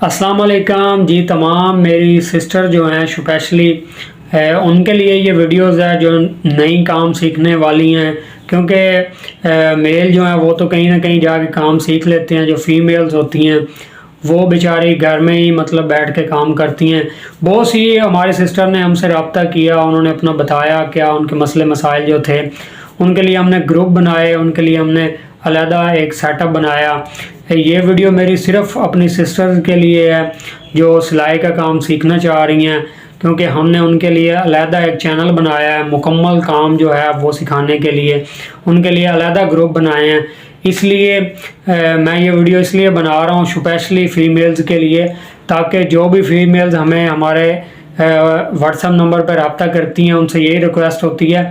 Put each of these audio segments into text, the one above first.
السلام علیکم جی. تمام میری سسٹر جو ہیں اسپیشلی ان کے لیے یہ ویڈیوز ہے جو نئی کام سیکھنے والی ہیں، کیونکہ میل جو ہیں وہ تو کہیں نہ کہیں جا کے کام سیکھ لیتے ہیں. جو فیمیلز ہوتی ہیں وہ بیچاری گھر میں ہی بیٹھ کے کام کرتی ہیں. بہت سی ہماری سسٹر نے ہم سے رابطہ کیا، انہوں نے اپنا بتایا کیا ان کے مسئلے مسائل جو تھے. ان کے لیے ہم نے گروپ بنائے، ان کے لیے ہم نے علیحدہ ایک سیٹ اپ بنایا. یہ ویڈیو میری صرف اپنی سسٹر کے لیے ہے جو سلائی کا کام سیکھنا چاہ رہی ہیں، کیونکہ ہم نے ان کے لیے علیحدہ ایک چینل بنایا ہے مکمل کام جو ہے وہ سکھانے کے لیے. ان کے لیے علیحدہ گروپ بنائے ہیں. اس لیے میں یہ ویڈیو اس لیے بنا رہا ہوں اسپیشلی فیمیلز کے لیے، تاکہ جو بھی فیمیلز ہمارے واٹس ایپ نمبر پر رابطہ کرتی ہیں ان سے یہی ریکویسٹ ہوتی ہے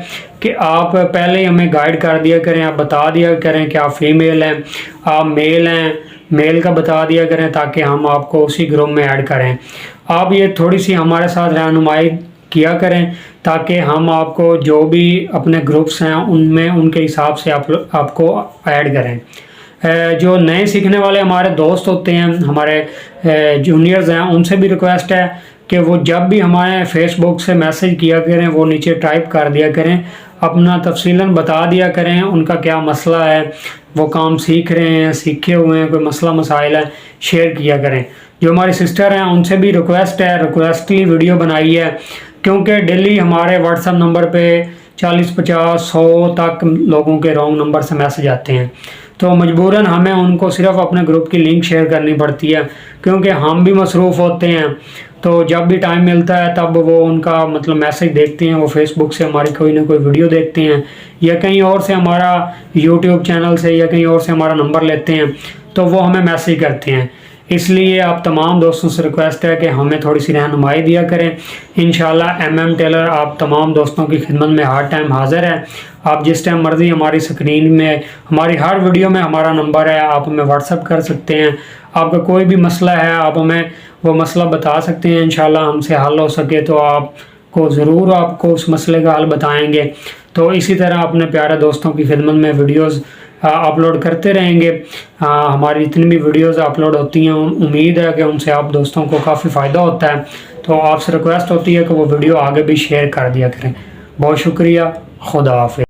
کہ آپ پہلے ہی ہمیں گائیڈ کر دیا کریں، آپ بتا دیا کریں کہ آپ فیمیل ہیں، آپ میل ہیں، میل کا بتا دیا کریں تاکہ ہم آپ کو اسی گروپ میں ایڈ کریں. آپ یہ تھوڑی سی ہمارے ساتھ رہنمائی کیا کریں تاکہ ہم آپ کو جو بھی اپنے گروپس ہیں ان میں ان کے حساب سے آپ کو ایڈ کریں. جو نئے سیکھنے والے ہمارے دوست ہوتے ہیں، ہمارے جونیئرز ہیں، ان سے بھی ریکویسٹ ہے کہ وہ جب بھی ہمارے فیس بک سے میسج کیا کریں وہ نیچے ٹائپ کر دیا کریں، اپنا تفصیلاً بتا دیا کریں ان کا کیا مسئلہ ہے، وہ کام سیکھ رہے ہیں، سیکھے ہوئے ہیں، کوئی مسئلہ مسائل ہے شیئر کیا کریں. جو ہماری سسٹر ہیں ان سے بھی ریکویسٹ ہے، ریکویسٹلی ویڈیو بنائی ہے، کیونکہ ڈیلی ہمارے واٹس ایپ نمبر پہ 40 50 100 تک لوگوں کے رانگ نمبر سے میسج آتے ہیں. تو مجبوراً ہمیں ان کو صرف اپنے گروپ کی لنک شیئر کرنی پڑتی ہے، کیونکہ ہم بھی مصروف ہوتے ہیں. تو جب بھی ٹائم ملتا ہے تب وہ ان کا میسج دیکھتے ہیں، وہ فیس بک سے ہماری کوئی نہ کوئی ویڈیو دیکھتے ہیں یا کہیں اور سے ہمارا یوٹیوب چینل سے یا کہیں اور سے ہمارا نمبر لیتے ہیں تو وہ ہمیں میسج کرتے ہیں. اس لیے آپ تمام دوستوں سے ریکویسٹ ہے کہ ہمیں تھوڑی سی رہنمائی دیا کریں. انشاءاللہ ایم ٹیلر آپ تمام دوستوں کی خدمت میں ہر ٹائم حاضر ہے. آپ جس ٹائم مرضی ہماری سکرین میں ہماری ہر ویڈیو میں ہمارا نمبر ہے، آپ ہمیں واٹس ایپ کر سکتے ہیں. آپ کا کوئی بھی مسئلہ ہے آپ ہمیں وہ مسئلہ بتا سکتے ہیں. انشاءاللہ ہم سے حل ہو سکے تو آپ کو ضرور آپ کو اس مسئلے کا حل بتائیں گے. تو اسی طرح اپنے پیارے دوستوں کی خدمت میں ویڈیوز اپلوڈ کرتے رہیں گے. ہماری جتنی بھی ویڈیوز اپلوڈ ہوتی ہیں امید ہے کہ ان سے آپ دوستوں کو کافی فائدہ ہوتا ہے. تو آپ سے ریکویسٹ ہوتی ہے کہ وہ ویڈیو آگے بھی شیئر کر دیا کریں. بہت شکریہ. خدا حافظ.